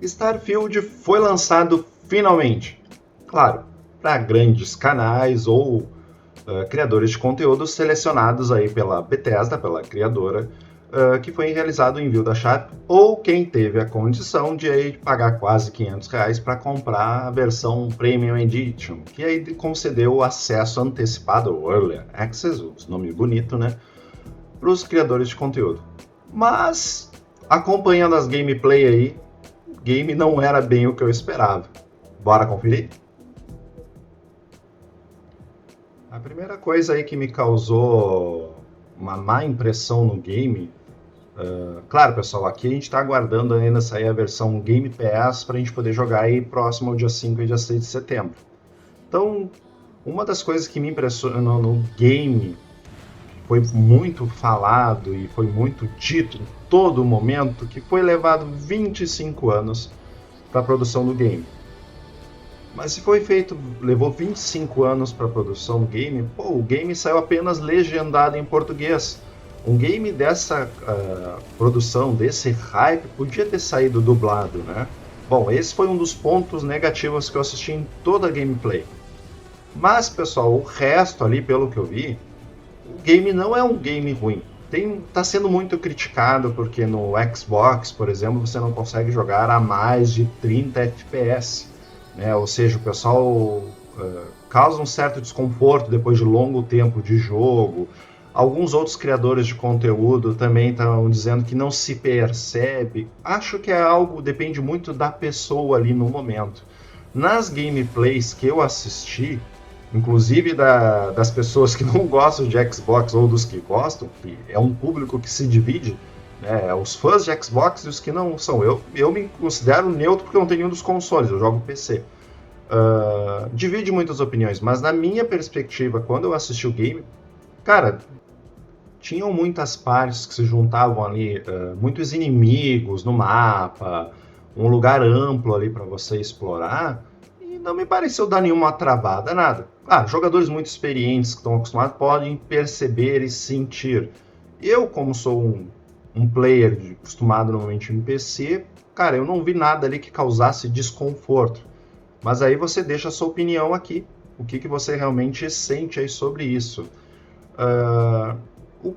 Starfield foi lançado finalmente. Claro, para grandes canais ou criadores de conteúdo selecionados aí pela Bethesda, pela criadora, que foi realizado o envio da chave, ou quem teve a condição de aí pagar quase R$ 500 para comprar a versão Premium Edition, que aí concedeu o acesso antecipado, ou Early Access, o nome bonito, né, para os criadores de conteúdo. Mas, acompanhando as gameplay aí, o game não era bem o que eu esperava. Bora conferir? A primeira coisa aí que me causou uma má impressão no game, claro, pessoal, aqui a gente está aguardando ainda sair a versão Game Pass para a gente poder jogar aí próximo ao dia 5 e dia 6 de setembro. Então, uma das coisas que me impressionou no game, foi muito falado e foi muito dito em todo momento, que foi levado 25 anos para a produção do game. Mas se foi feito, levou 25 anos para a produção do game, pô, o game saiu apenas legendado em português. Um game dessa produção, desse hype, podia ter saído dublado, né? Bom, esse foi um dos pontos negativos que eu assisti em toda a gameplay. Mas, pessoal, o resto ali, pelo que eu vi, o game não é um game ruim. Tá sendo muito criticado porque no Xbox, por exemplo, você não consegue jogar a mais de 30 FPS. Né? Ou seja, o pessoal causa um certo desconforto depois de longo tempo de jogo. Alguns outros criadores de conteúdo também estão dizendo que não se percebe. Acho que é algo, depende muito da pessoa ali no momento. Nas gameplays que eu assisti, inclusive das pessoas que não gostam de Xbox ou dos que gostam, que é um público que se divide, né, os fãs de Xbox e os que não são. Eu me considero neutro porque eu não tenho nenhum dos consoles, eu jogo PC. Divide muitas opiniões, mas na minha perspectiva, quando eu assisti o game, cara, tinham muitas partes que se juntavam ali, muitos inimigos no mapa, um lugar amplo ali para você explorar, e não me pareceu dar nenhuma travada, nada. Jogadores muito experientes que estão acostumados podem perceber e sentir. Eu, como sou um player acostumado normalmente em PC, cara, eu não vi nada ali que causasse desconforto. Mas aí você deixa a sua opinião aqui, o que você realmente sente aí sobre isso. Uh,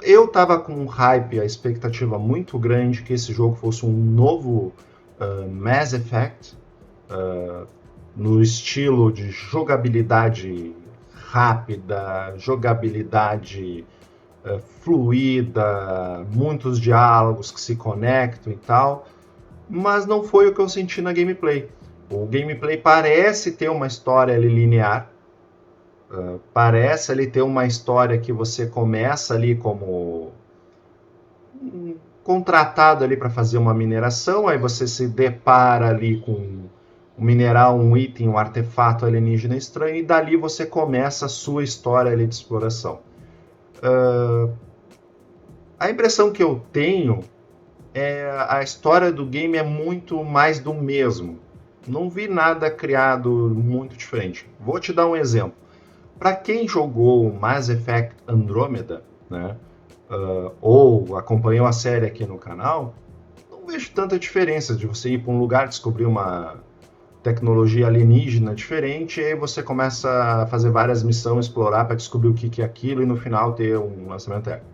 eu tava com um hype, a expectativa muito grande que esse jogo fosse um novo Mass Effect, no estilo de jogabilidade rápida, jogabilidade fluida, muitos diálogos que se conectam e tal, mas não foi o que eu senti na gameplay. O gameplay parece ter uma história ali linear, parece ali ter uma história que você começa ali como contratado ali para fazer uma mineração, aí você se depara ali com um mineral, um item, um artefato alienígena estranho, e dali você começa a sua história ali de exploração. A impressão que eu tenho é a história do game é muito mais do mesmo. Não vi nada criado muito diferente. Vou te dar um exemplo. Para quem jogou Mass Effect Andromeda, né, ou acompanhou a série aqui no canal, não vejo tanta diferença de você ir para um lugar, descobrir uma tecnologia alienígena diferente, e aí você começa a fazer várias missões, explorar para descobrir o que é aquilo e no final ter um lançamento épico.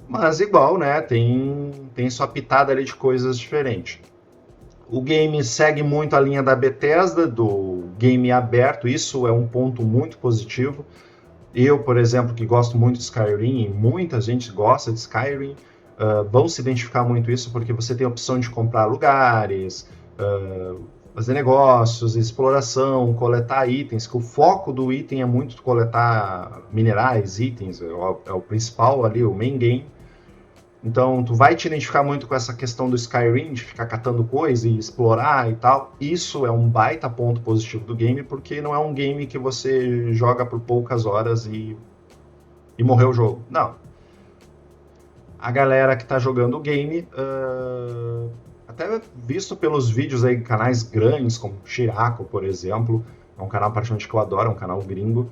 Mas igual, né, tem sua pitada ali de coisas diferentes. O game segue muito a linha da Bethesda, do game aberto, isso é um ponto muito positivo. Eu, por exemplo, que gosto muito de Skyrim, e muita gente gosta de Skyrim, vão se identificar muito isso porque você tem a opção de comprar lugares, fazer negócios, exploração, coletar itens, que o foco do item é muito coletar minerais, itens, é o principal ali, o main game. Então, tu vai te identificar muito com essa questão do Skyrim, de ficar catando coisa e explorar e tal. Isso é um baita ponto positivo do game, porque não é um game que você joga por poucas horas e morreu o jogo. Não. A galera que tá jogando o game, até visto pelos vídeos aí, canais grandes, como Chiraco, por exemplo, é um canal praticamente que eu adoro, é um canal gringo.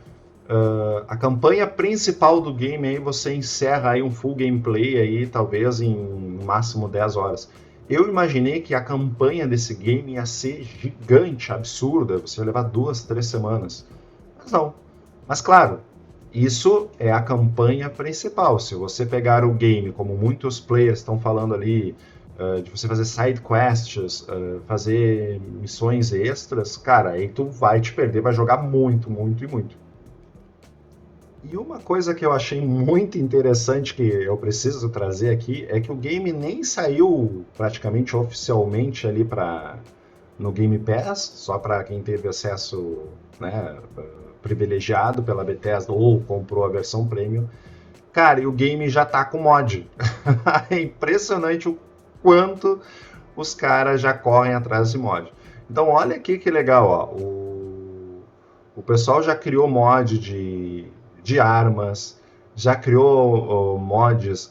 A campanha principal do game aí você encerra aí um full gameplay aí talvez em no máximo 10 horas. Eu imaginei que a campanha desse game ia ser gigante, absurda, você ia levar 2, 3 semanas. Mas não. Mas claro, isso é a campanha principal. Se você pegar o game, como muitos players estão falando ali, de você fazer side quests, fazer missões extras, cara, aí tu vai te perder, vai jogar muito, muito e muito. E uma coisa que eu achei muito interessante que eu preciso trazer aqui é que o game nem saiu praticamente oficialmente ali para no Game Pass, só para quem teve acesso, né, privilegiado pela Bethesda ou comprou a versão premium. Cara, e o game já tá com mod. É impressionante o quanto os caras já correm atrás de mod. Então olha aqui que legal, ó. O pessoal já criou mod de armas, já criou mods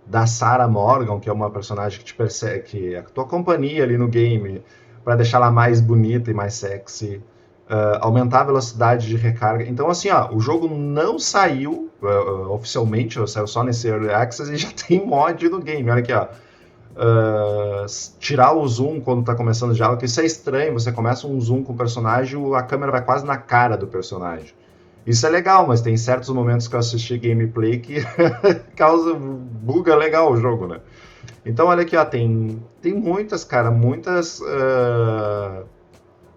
da Sarah Morgan, que é uma personagem que te persegue, que é a tua companhia ali no game, para deixar ela mais bonita e mais sexy. Aumentar a velocidade de recarga. Então, assim, ó, o jogo não saiu oficialmente, saiu só nesse Early Access e já tem mod no game. Olha aqui, ó. Tirar o zoom quando tá começando o diálogo, que isso é estranho. Você começa um zoom com o personagem, a câmera vai quase na cara do personagem. Isso é legal, mas tem certos momentos que eu assisti gameplay que buga legal o jogo, né? Então, olha aqui, ó, tem muitas, cara, muitas.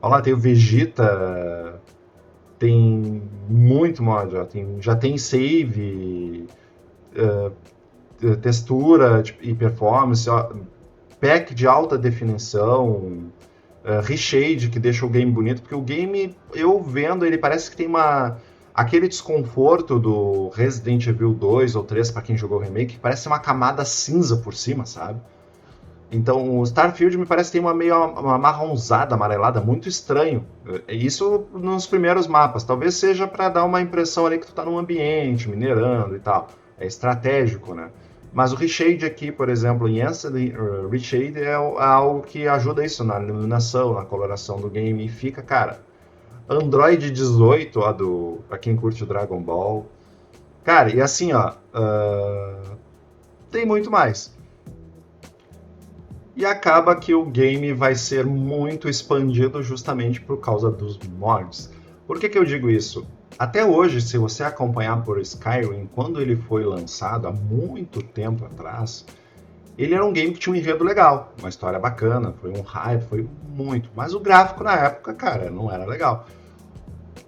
Olha lá, tem o Vegeta, tem muito mod, ó, já tem save, textura e performance, ó, pack de alta definição, reshade que deixa o game bonito, porque o game, eu vendo, ele parece que tem aquele desconforto do Resident Evil 2 ou 3, para quem jogou o remake, parece uma camada cinza por cima, sabe? Então, o Starfield me parece que tem uma marronzada, amarelada, muito estranho. Isso nos primeiros mapas. Talvez seja para dar uma impressão ali que tu tá num ambiente, minerando e tal. É estratégico, né? Mas o reshade aqui, por exemplo, em Ansel Reshade é algo que ajuda isso na iluminação, na coloração do game. E fica, cara, Android 18, ó, pra quem curte o Dragon Ball. Cara, e assim, ó, tem muito mais. E acaba que o game vai ser muito expandido justamente por causa dos mods. Por que eu digo isso? Até hoje, se você acompanhar por Skyrim, quando ele foi lançado há muito tempo atrás, ele era um game que tinha um enredo legal, uma história bacana, foi um hype, foi muito. Mas o gráfico na época, cara, não era legal.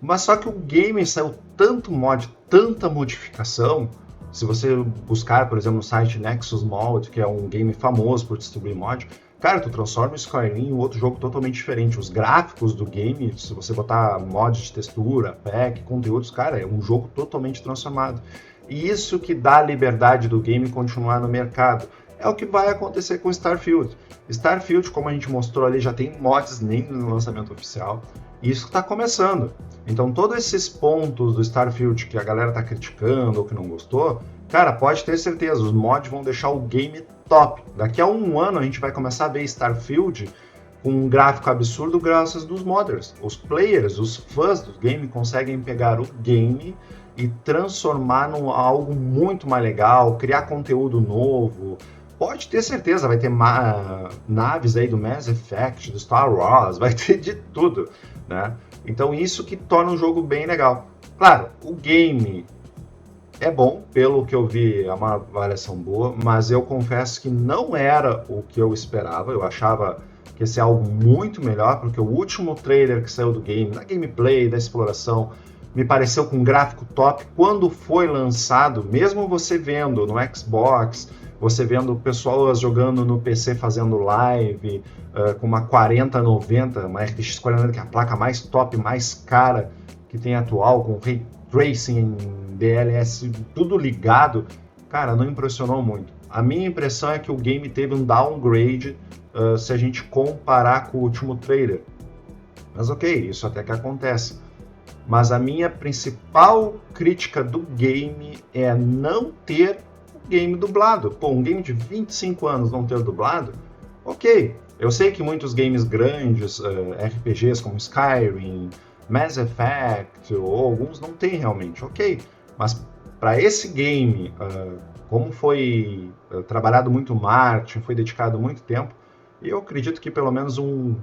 Mas só que o game saiu tanto mod, tanta modificação. Se você buscar, por exemplo, no site Nexus Mod, que é um game famoso por distribuir mod, cara, tu transforma o Skyrim em outro jogo totalmente diferente. Os gráficos do game, se você botar mod de textura, pack, conteúdos, cara, é um jogo totalmente transformado. E isso que dá a liberdade do game continuar no mercado. É o que vai acontecer com Starfield. Starfield, como a gente mostrou ali, já tem mods nem no lançamento oficial. E isso está começando. Então, todos esses pontos do Starfield que a galera está criticando ou que não gostou, cara, pode ter certeza, os mods vão deixar o game top. Daqui a um ano a gente vai começar a ver Starfield com um gráfico absurdo graças dos modders. Os players, os fãs do game conseguem pegar o game e transformar em algo muito mais legal, criar conteúdo novo. Pode ter certeza, vai ter naves aí do Mass Effect, do Star Wars, vai ter de tudo, né? Então isso que torna o jogo bem legal. Claro, o game é bom, pelo que eu vi, é uma avaliação boa, mas eu confesso que não era o que eu esperava. Eu achava que ia ser algo muito melhor, porque o último trailer que saiu do game, da gameplay, da exploração, me pareceu com um gráfico top. Quando foi lançado, mesmo você vendo no Xbox, você vendo pessoas jogando no PC fazendo live, com uma 4090, uma RTX 4090, que é a placa mais top, mais cara que tem atual, com Ray Tracing, DLS, tudo ligado, cara, não impressionou muito. A minha impressão é que o game teve um downgrade se a gente comparar com o último trailer. Mas ok, isso até que acontece. Mas a minha principal crítica do game é não ter o game dublado. Pô, um game de 25 anos não ter dublado, ok. Eu sei que muitos games grandes, RPGs como Skyrim, Mass Effect, ou alguns não tem realmente, ok. Mas para esse game, como foi trabalhado muito marketing, foi dedicado muito tempo, eu acredito que pelo menos um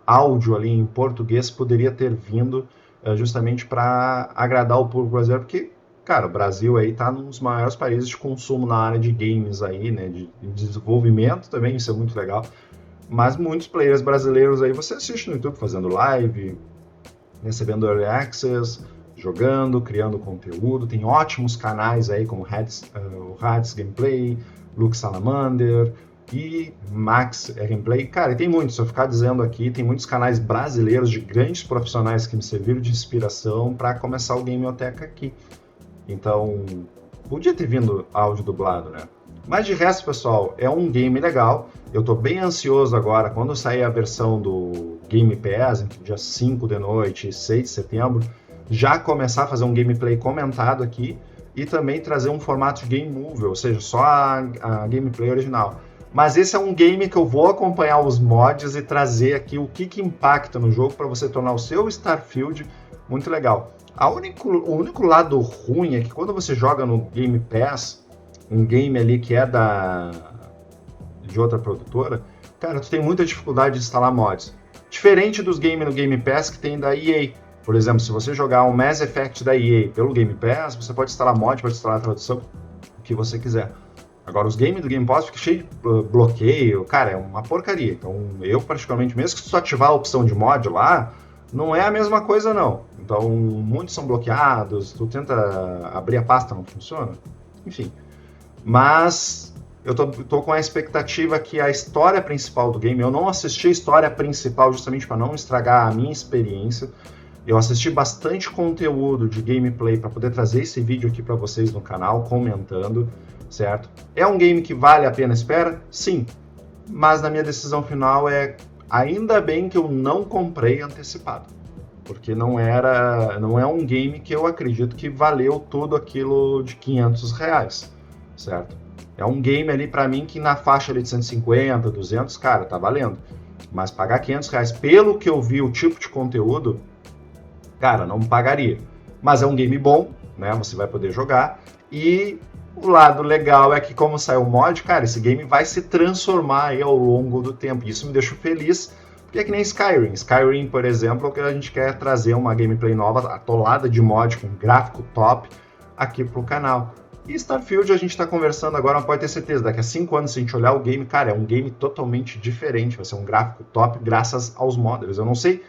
áudio ali em português poderia ter vindo justamente para agradar o público brasileiro, porque, cara, o Brasil aí tá nos maiores países de consumo na área de games aí, né, de desenvolvimento também, isso é muito legal, mas muitos players brasileiros aí você assiste no YouTube fazendo live, recebendo early access, jogando, criando conteúdo, tem ótimos canais aí como o Hades Gameplay, Luke Salamander e Max Gameplay. Cara, e tem muitos, se eu ficar dizendo aqui, tem muitos canais brasileiros de grandes profissionais que me serviram de inspiração para começar o Gameoteca aqui. Então, podia ter vindo áudio dublado, né? Mas de resto, pessoal, é um game legal. Eu tô bem ansioso agora, quando sair a versão do Game Pass, entre dia 5 de noite e 6 de setembro, já começar a fazer um gameplay comentado aqui e também trazer um formato de game movie, ou seja, só a gameplay original. Mas esse é um game que eu vou acompanhar os mods e trazer aqui o que impacta no jogo para você tornar o seu Starfield muito legal. O único lado ruim é que quando você joga no Game Pass, um game ali que é de outra produtora, cara, tu tem muita dificuldade de instalar mods. Diferente dos games no Game Pass que tem da EA. Por exemplo, se você jogar um Mass Effect da EA pelo Game Pass, você pode instalar mod, pode instalar a tradução, o que você quiser. Agora, os games do Game Pass ficam cheios de bloqueio, cara, é uma porcaria. Então, eu particularmente, mesmo que tu só ativar a opção de mod lá, não é a mesma coisa não. Então, muitos são bloqueados, tu tenta abrir a pasta, não funciona. Enfim, mas eu tô com a expectativa que a história principal do game, eu não assisti a história principal justamente para não estragar a minha experiência. Eu assisti bastante conteúdo de gameplay para poder trazer esse vídeo aqui para vocês no canal, comentando, certo? É um game que vale a pena a espera? Sim, mas na minha decisão final ainda bem que eu não comprei antecipado, porque não é um game que eu acredito que valeu tudo aquilo de R$500, certo? É um game ali para mim que na faixa ali de 150, 200, cara, tá valendo. Mas pagar R$500 pelo que eu vi, o tipo de conteúdo, cara, não pagaria. Mas é um game bom, né? Você vai poder jogar. E o lado legal é que como saiu o mod, cara, esse game vai se transformar aí ao longo do tempo. E isso me deixa feliz, porque é que nem Skyrim. Skyrim, por exemplo, que a gente quer trazer uma gameplay nova, atolada de mod, com gráfico top, aqui pro canal. E Starfield a gente está conversando agora, mas pode ter certeza, daqui a 5 anos, se a gente olhar o game, cara, é um game totalmente diferente, vai ser um gráfico top graças aos modders. Eu não sei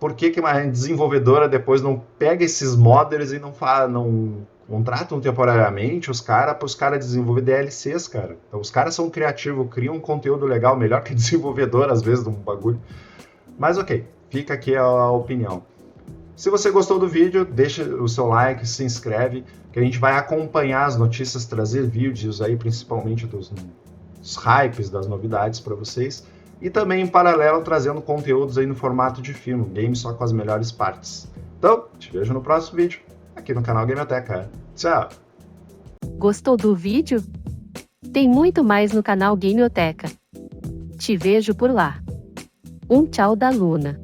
por que uma desenvolvedora depois não pega esses modders e não contratam temporariamente os caras para os caras desenvolver DLCs, cara. Então os caras são criativos, criam um conteúdo legal, melhor que desenvolvedor às vezes de um bagulho. Mas ok, fica aqui a opinião. Se você gostou do vídeo, deixa o seu like, se inscreve, que a gente vai acompanhar as notícias, trazer vídeos aí, principalmente dos hypes, das novidades para vocês. E também, em paralelo, trazendo conteúdos aí no formato de filme, game só com as melhores partes. Então, te vejo no próximo vídeo, aqui no canal Gameoteca. Tchau! Gostou do vídeo? Tem muito mais no canal Gameoteca. Te vejo por lá. Um tchau da Luna.